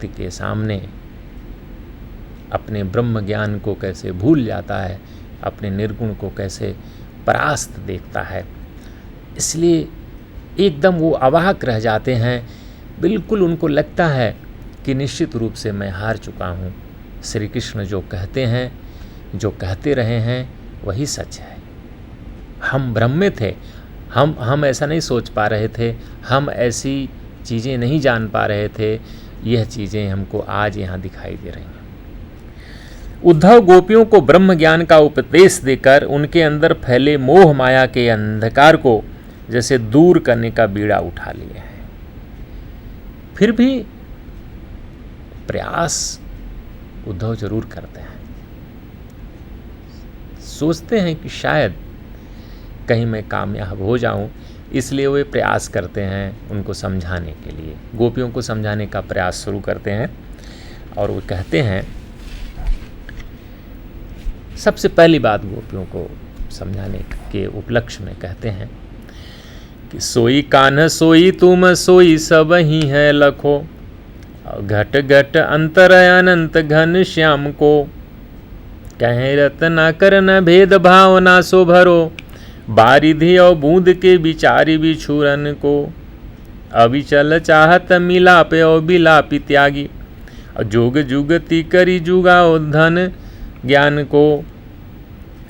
व्यक्ति के सामने अपने ब्रह्म ज्ञान को कैसे भूल जाता है, अपने निर्गुण को कैसे परास्त देखता है। इसलिए एकदम वो अवाक रह जाते हैं, बिल्कुल उनको लगता है कि निश्चित रूप से मैं हार चुका हूँ। श्री कृष्ण जो कहते हैं, जो कहते रहे हैं, वही सच है। हम भ्रम में थे, हम ऐसा नहीं सोच पा रहे थे, हम ऐसी चीज़ें नहीं जान पा रहे थे। यह चीज़ें हमको आज यहाँ दिखाई दे रही हैं। उद्धव गोपियों को ब्रह्म ज्ञान का उपदेश देकर उनके अंदर फैले मोह माया के अंधकार को जैसे दूर करने का बीड़ा उठा लिए हैं। फिर भी प्रयास उद्धव जरूर करते हैं, सोचते हैं कि शायद कहीं मैं कामयाब हो जाऊं, इसलिए वे प्रयास करते हैं उनको समझाने के लिए, गोपियों को समझाने का प्रयास शुरू करते हैं। और वो कहते हैं, सबसे पहली बात गोपियों को समझाने के उपलक्ष्य में कहते हैं कि सोई कान्ह सोई तुम सोई सब ही है लखो, घट घट अंतर अनंत घन श्याम को, कहें रत्ना कर न भेद भाव ना सो भरो, बारिधि और बूंद के बिचारी बिछुरन को, अविचल चाहत मिलाप और बिलापी त्यागी, जोग जुगति करी जुगाओ धन ज्ञान को,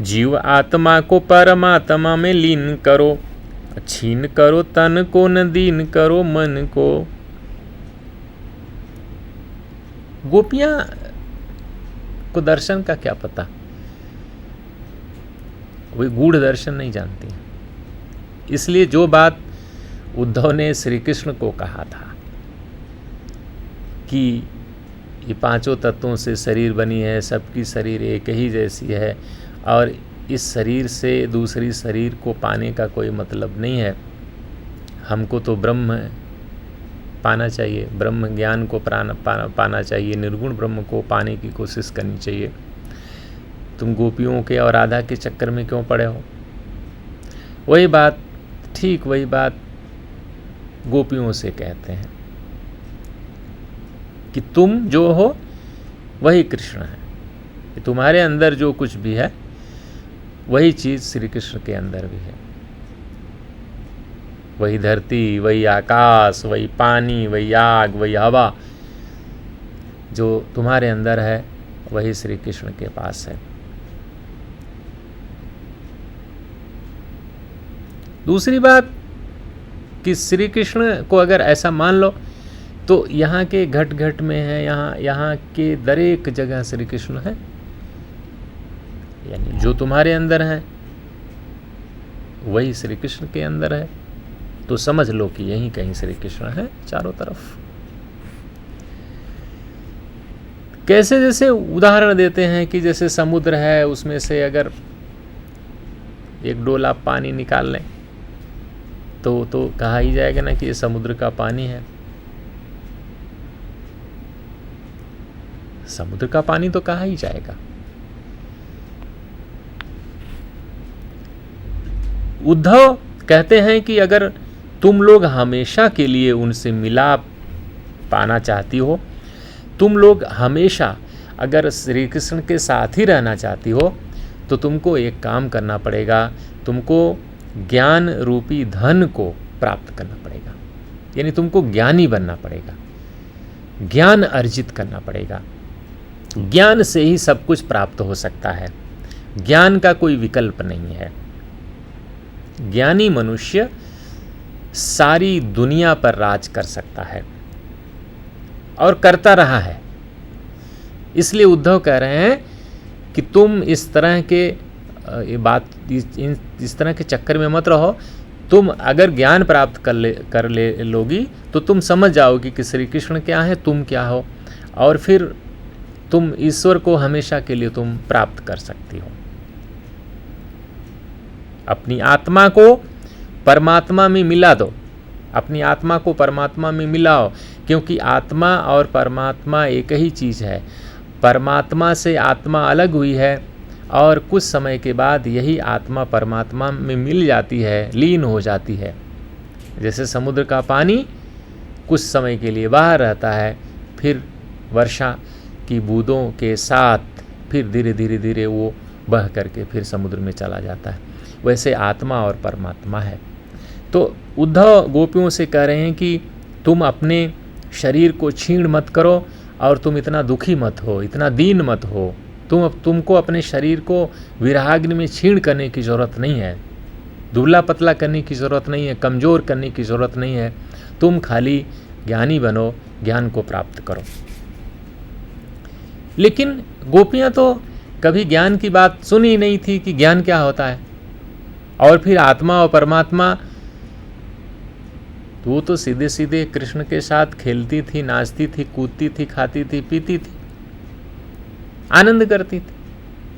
जीव आत्मा को परमात्मा में लीन करो, छीन करो तन को न दीन करो मन को। गोपियां को दर्शन का क्या पता, वे गूढ़ दर्शन नहीं जानती। इसलिए जो बात उद्धव ने श्री कृष्ण को कहा था कि ये पांचों तत्वों से शरीर बनी है, सबकी शरीर एक ही जैसी है, और इस शरीर से दूसरी शरीर को पाने का कोई मतलब नहीं है। हमको तो ब्रह्म पाना चाहिए, ब्रह्म ज्ञान को पाना चाहिए, निर्गुण ब्रह्म को पाने की कोशिश करनी चाहिए। तुम गोपियों के और राधा के चक्कर में क्यों पड़े हो? वही बात, ठीक वही बात गोपियों से कहते हैं कि तुम जो हो वही कृष्ण है, कि तुम्हारे अंदर जो कुछ भी है वही चीज़ श्री कृष्ण के अंदर भी है। वही धरती, वही आकाश, वही पानी, वही आग, वही हवा, जो तुम्हारे अंदर है वही श्री कृष्ण के पास है। दूसरी बात कि श्री कृष्ण को अगर ऐसा मान लो तो यहाँ के घट घट में है, यहाँ के दरेक जगह श्री कृष्ण है, यानी जो तुम्हारे अंदर है वही श्री कृष्ण के अंदर है। तो समझ लो कि यहीं कहीं श्री कृष्ण है चारों तरफ। कैसे, जैसे उदाहरण देते हैं कि जैसे समुद्र है, उसमें से अगर एक डोला पानी निकाल लें तो कहा ही जाएगा ना कि ये समुद्र का पानी है। समुद्र का पानी तो कहा ही जाएगा। उद्धव कहते हैं कि अगर तुम लोग हमेशा के लिए उनसे मिलाप पाना चाहती हो, तुम लोग हमेशा अगर श्री कृष्ण के साथ ही रहना चाहती हो, तो तुमको एक काम करना पड़ेगा, तुमको ज्ञान रूपी धन को प्राप्त करना पड़ेगा। यानी तुमको ज्ञानी बनना पड़ेगा, ज्ञान अर्जित करना पड़ेगा। ज्ञान से ही सब कुछ प्राप्त हो सकता है, ज्ञान का कोई विकल्प नहीं है। ज्ञानी मनुष्य सारी दुनिया पर राज कर सकता है और करता रहा है। इसलिए उद्धव कह रहे हैं कि तुम इस तरह के इस तरह के चक्कर में मत रहो। तुम अगर ज्ञान प्राप्त कर ले लोगी तो तुम समझ जाओगी कि श्री कृष्ण क्या है, तुम क्या हो, और फिर तुम ईश्वर को हमेशा के लिए तुम प्राप्त कर सकती हो। अपनी आत्मा को परमात्मा में मिला दो, अपनी आत्मा को परमात्मा में मिलाओ, क्योंकि आत्मा और परमात्मा एक ही चीज़ है। परमात्मा से आत्मा अलग हुई है और कुछ समय के बाद यही आत्मा परमात्मा में मिल जाती है, लीन हो जाती है। जैसे समुद्र का पानी कुछ समय के लिए बाहर रहता है, फिर वर्षा की बूंदों के साथ फिर धीरे धीरे धीरे वो बह करके फिर समुद्र में चला जाता है। वैसे आत्मा और परमात्मा है। तो उद्धव गोपियों से कह रहे हैं कि तुम अपने शरीर को छीण मत करो और तुम इतना दुखी मत हो, इतना दीन मत हो। तुमको अपने शरीर को विरहाग्नि में छीण करने की ज़रूरत नहीं है, दुबला पतला करने की ज़रूरत नहीं है, कमज़ोर करने की ज़रूरत नहीं है। तुम खाली ज्ञानी बनो, ज्ञान को प्राप्त करो। लेकिन गोपियाँ तो कभी ज्ञान की बात सुनी ही नहीं थी कि ज्ञान क्या होता है। और फिर आत्मा और परमात्मा, तो वो तो सीधे सीधे कृष्ण के साथ खेलती थी, नाचती थी, कूदती थी, खाती थी, पीती थी, आनंद करती थी।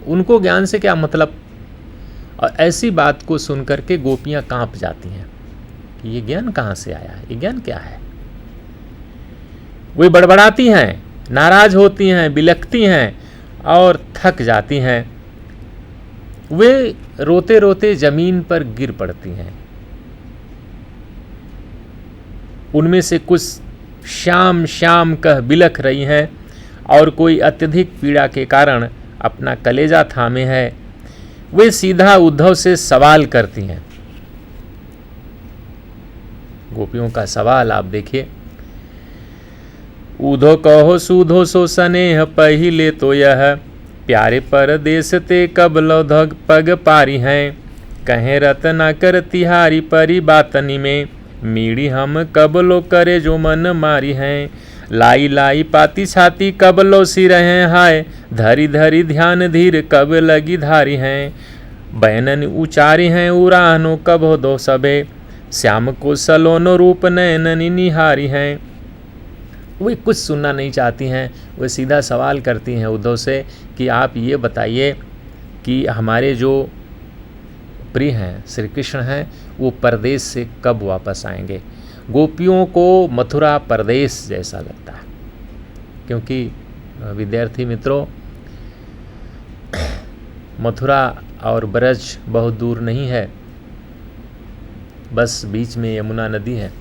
उनको ज्ञान से क्या मतलब। और ऐसी बात को सुनकर के गोपियां कांप जाती हैं कि ये ज्ञान कहाँ से आया है, ये ज्ञान क्या है। वे बड़बड़ाती हैं, नाराज होती हैं, बिलखती हैं और थक जाती हैं। वे रोते रोते जमीन पर गिर पड़ती हैं। उनमें से कुछ श्याम श्याम कह बिलख रही हैं और कोई अत्यधिक पीड़ा के कारण अपना कलेजा थामे है। वे सीधा उद्धव से सवाल करती हैं। गोपियों का सवाल आप देखिए। उधो कहो सूधो सो स्नेह पहिले तो यह, प्यारे परदेस ते कब लौधग पग पारी हैं। कहें रतना कर तिहारी परी बातनी में, मीड़ी हम कब लो करे जो मन मारी हैं। लाई लाई पाती छाती कब लो सी रहे हाय, धरी धरी ध्यान धीर कब लगी धारी हैं। बैनन उचारी हैं उरानो कब हो दो सबे, श्याम को सलोनो रूप नयननी निहारी हैं। वे कुछ सुनना नहीं चाहती हैं। वे सीधा सवाल करती हैं उद्धव से कि आप ये बताइए कि हमारे जो प्रिय हैं श्री कृष्ण हैं वो परदेश से कब वापस आएंगे। गोपियों को मथुरा परदेश जैसा लगता है, क्योंकि विद्यार्थी मित्रों, मथुरा और ब्रज बहुत दूर नहीं है, बस बीच में यमुना नदी है।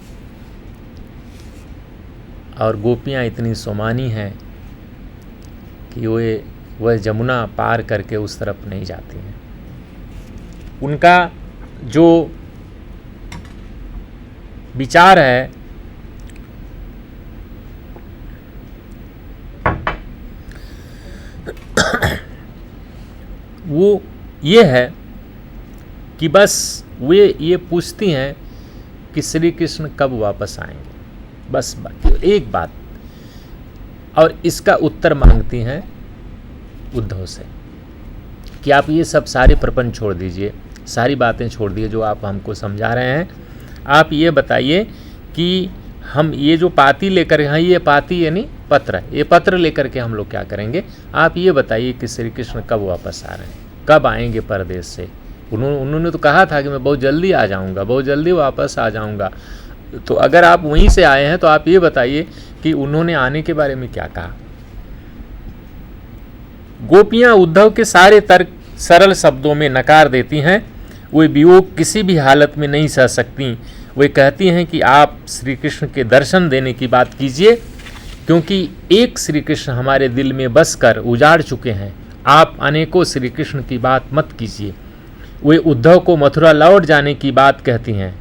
और गोपियाँ इतनी सोमानी हैं कि वह जमुना पार करके उस तरफ नहीं जाती हैं। उनका जो विचार है वो ये है कि बस वे ये पूछती हैं कि श्री कृष्ण कब वापस आएंगे, बस एक बात। और इसका उत्तर मांगती हैं उद्धव से कि आप ये सब सारे प्रपंच छोड़ दीजिए, सारी बातें छोड़ दीजिए जो आप हमको समझा रहे हैं। आप ये बताइए कि हम ये जो पाती लेकर हैं, ये पाती यानी पत्र, ये पत्र लेकर के हम लोग क्या करेंगे। आप ये बताइए कि श्री कृष्ण कब वापस आ रहे हैं, कब आएंगे परदेश से। उन्होंने तो कहा था कि मैं बहुत जल्दी आ जाऊंगा, बहुत जल्दी वापस आ जाऊंगा। तो अगर आप वहीं से आए हैं तो आप ये बताइए कि उन्होंने आने के बारे में क्या कहा। गोपियां उद्धव के सारे तर्क सरल शब्दों में नकार देती हैं। वे वियोग किसी भी हालत में नहीं सह सकती। वे कहती हैं कि आप श्री कृष्ण के दर्शन देने की बात कीजिए, क्योंकि एक श्री कृष्ण हमारे दिल में बसकर उजाड़ चुके हैं। आप अनेकों श्री कृष्ण की बात मत कीजिए। वे उद्धव को मथुरा लौट जाने की बात कहती हैं।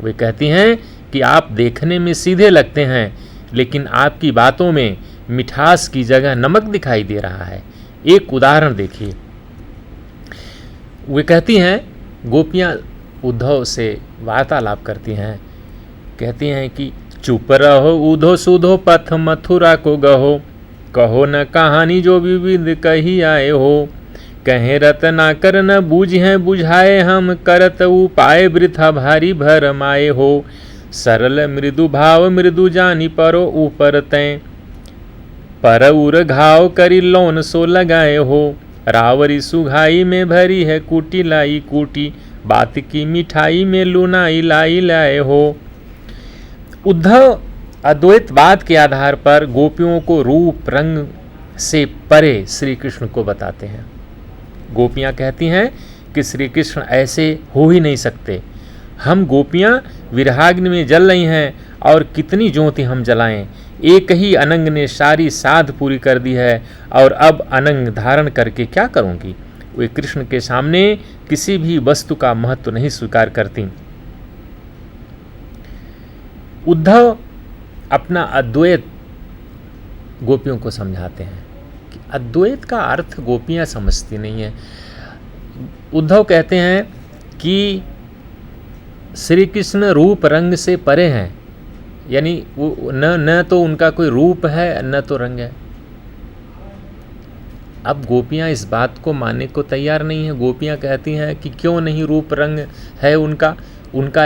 वे कहती हैं कि आप देखने में सीधे लगते हैं, लेकिन आपकी बातों में मिठास की जगह नमक दिखाई दे रहा है। एक उदाहरण देखिए। वे कहती हैं, गोपियाँ उद्धव से वार्तालाप करती हैं, कहती हैं कि चुप रहो उधो सुधो पथ मथुरा को गहो, कहो न कहानी जो विविध कही आए हो। कहें रतना कर न बूझे बुझाए हम, करत उपाय वृथा भारी भरमाए हो। सरल मृदु भाव मृदु जानी परो ऊपर तैं, पर उर घाव करी लोन सो लगाए हो। रावरी सुघाई में भरी है कूटी लाई कूटी, बात की मिठाई में लुनाई लाई लाए हो। उद्धव अद्वैतवाद के आधार पर गोपियों को रूप रंग से परे श्री कृष्ण को बताते हैं। गोपियाँ कहती हैं कि श्री कृष्ण ऐसे हो ही नहीं सकते। हम गोपियाँ विरहाग्नि में जल रही हैं और कितनी ज्योति हम जलाएं, एक ही अनंग ने सारी साध पूरी कर दी है, और अब अनंग धारण करके क्या करूंगी। वे कृष्ण के सामने किसी भी वस्तु का महत्व नहीं स्वीकार करती। उद्धव अपना अद्वैत गोपियों को समझाते हैं कि अद्वैत का अर्थ गोपियां समझती नहीं है। उद्धव कहते हैं कि श्री कृष्ण रूप रंग से परे हैं, यानी वो न तो उनका कोई रूप है न तो रंग है। अब गोपियां इस बात को मानने को तैयार नहीं है। गोपियां कहती हैं कि क्यों नहीं, रूप रंग है उनका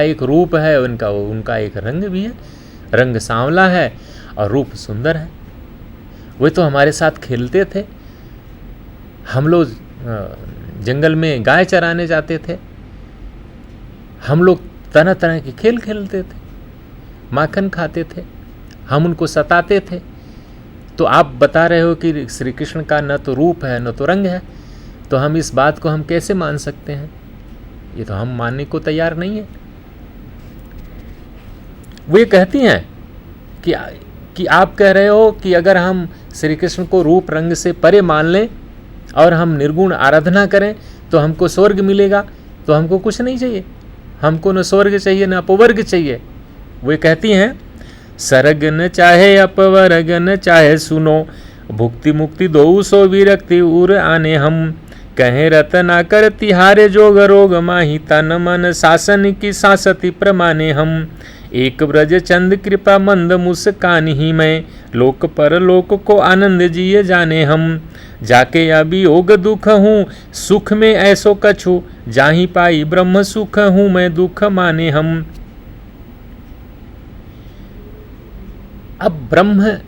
एक रूप है, उनका एक रंग भी है, रंग सांवला है और रूप सुंदर है। वे तो हमारे साथ खेलते थे, हम लोग जंगल में गाय चराने जाते थे, हम लोग तरह तरह के खेल खेलते थे, माखन खाते थे, हम उनको सताते थे। तो आप बता रहे हो कि श्री कृष्ण का न तो रूप है न तो रंग है, तो हम इस बात को हम कैसे मान सकते हैं? ये तो हम मानने को तैयार नहीं है। वे कहती हैं कि आप कह रहे हो कि अगर हम श्री कृष्ण को रूप रंग से परे मान लें और हम निर्गुण आराधना करें तो हमको स्वर्ग मिलेगा, तो हमको कुछ नहीं चाहिए, हमको न स्वर्ग चाहिए न अपवर्ग चाहिए। वे कहती हैं सरग न चाहे अपवर्ग न चाहे सुनो, भुक्ति मुक्ति दो सो विरक्ति उर आने हम, कहें रतना कर तिहारे जोग रोग माही, तन मन शासन की सासती प्रमाणे हम, एक ब्रज चंद कृपा मंद मुस्कान ही मैं, लोक पर लोक को आनंद जिए जाने हम, जाके अभियोग दुख हूँ सुख में ऐसो कछु, जाही पाई ब्रह्म सुख हूँ मैं दुख माने हम। अब ब्रह्म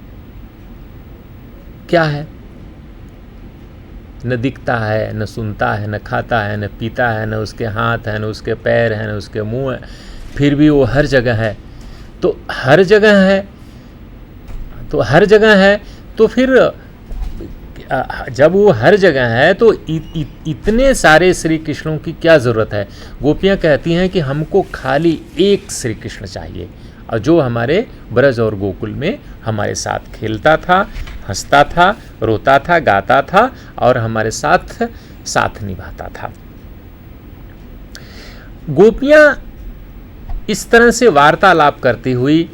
क्या है? न दिखता है, न सुनता है, न खाता है, न पीता है, न उसके हाथ है, न उसके पैर है, न उसके मुंह है, फिर भी वो हर जगह है। तो हर जगह है, तो फिर जब वो हर जगह है तो इतने सारे श्री कृष्णों की क्या ज़रूरत है? गोपियाँ कहती हैं कि हमको खाली एक श्री कृष्ण चाहिए, और जो हमारे ब्रज और गोकुल में हमारे साथ खेलता था, हंसता था, रोता था, गाता था और हमारे साथ निभाता था। गोपियाँ इस तरह से वार्तालाप करती हुई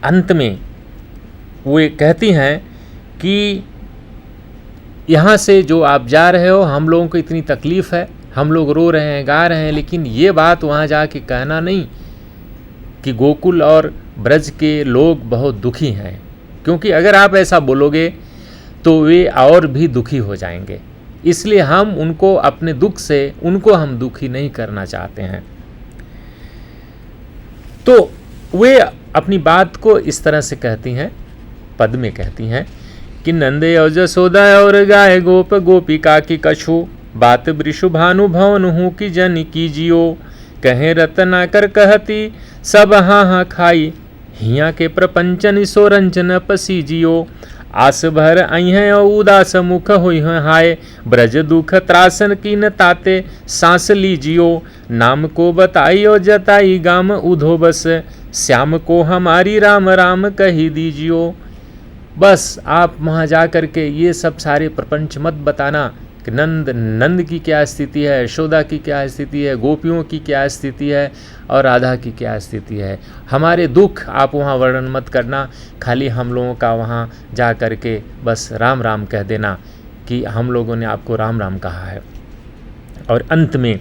अंत में वे कहती हैं कि यहाँ से जो आप जा रहे हो, हम लोगों को इतनी तकलीफ़ है, हम लोग रो रहे हैं, गा रहे हैं, लेकिन ये बात वहाँ जाके कहना नहीं कि गोकुल और ब्रज के लोग बहुत दुखी हैं, क्योंकि अगर आप ऐसा बोलोगे तो वे और भी दुखी हो जाएंगे। इसलिए हम उनको अपने दुख से उनको हम दुखी नहीं करना चाहते हैं। तो वे अपनी बात को इस तरह से कहती हैं, पद में कहती हैं कि नंदे और जसोदा और गाय गोप गोपिका की कछु, बात वृषु भानु भवन हूँ कि जन की जियो, कहें रतना कर कहती सब हाँ हाँ खाई, हिया के प्रपंचन सोरंचन पसी जियो, आस भर अइहें और उदास मुख हुई हाय, ब्रज दुख त्रासन की न ताते सांस लीजियो, नाम को बताई और जताई गाम उधो बस, श्याम को हमारी राम राम कही दीजियो। बस आप वहाँ जा कर के ये सब सारे प्रपंच मत बताना कि नंद की क्या स्थिति है, यशोदा की क्या स्थिति है, गोपियों की क्या स्थिति है और राधा की क्या स्थिति है। हमारे दुख आप वहाँ वर्णन मत करना, खाली हम लोगों का वहाँ जा कर के बस राम राम कह देना कि हम लोगों ने आपको राम राम कहा है। और अंत में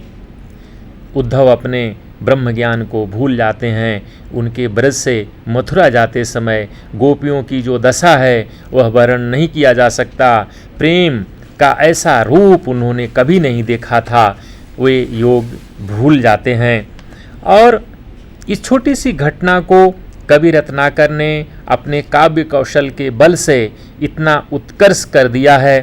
उद्धव अपने ब्रह्म ज्ञान को भूल जाते हैं। उनके ब्रज से मथुरा जाते समय गोपियों की जो दशा है वह वर्णन नहीं किया जा सकता। प्रेम का ऐसा रूप उन्होंने कभी नहीं देखा था, वे योग भूल जाते हैं। और इस छोटी सी घटना को कवि रत्नाकर ने अपने काव्य कौशल के बल से इतना उत्कर्ष कर दिया है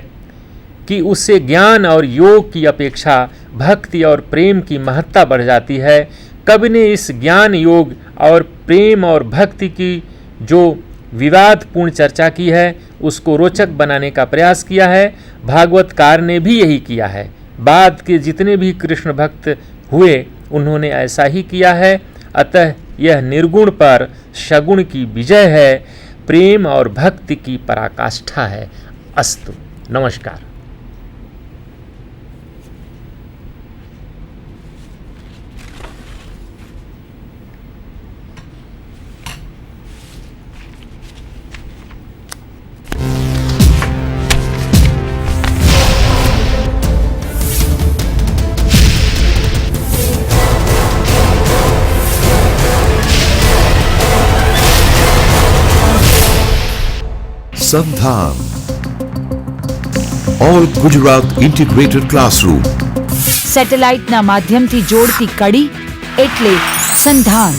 कि उससे ज्ञान और योग की अपेक्षा भक्ति और प्रेम की महत्ता बढ़ जाती है। कवि ने इस ज्ञान, योग और प्रेम और भक्ति की जो विवादपूर्ण चर्चा की है उसको रोचक बनाने का प्रयास किया है। भागवतकार ने भी यही किया है। बाद के जितने भी कृष्ण भक्त हुए उन्होंने ऐसा ही किया है। अतः यह निर्गुण पर सगुण की विजय है। प्रेम और भक्ति की पराकाष्ठा है। अस्तु, नमस्कार। સંધાન ઓલ ગુજરાત ઇન્ટિગ્રેટેડ ક્લાસરૂમ, સેટેલાઇટના માધ્યમથી જોડતી કડી એટલે સંધાન।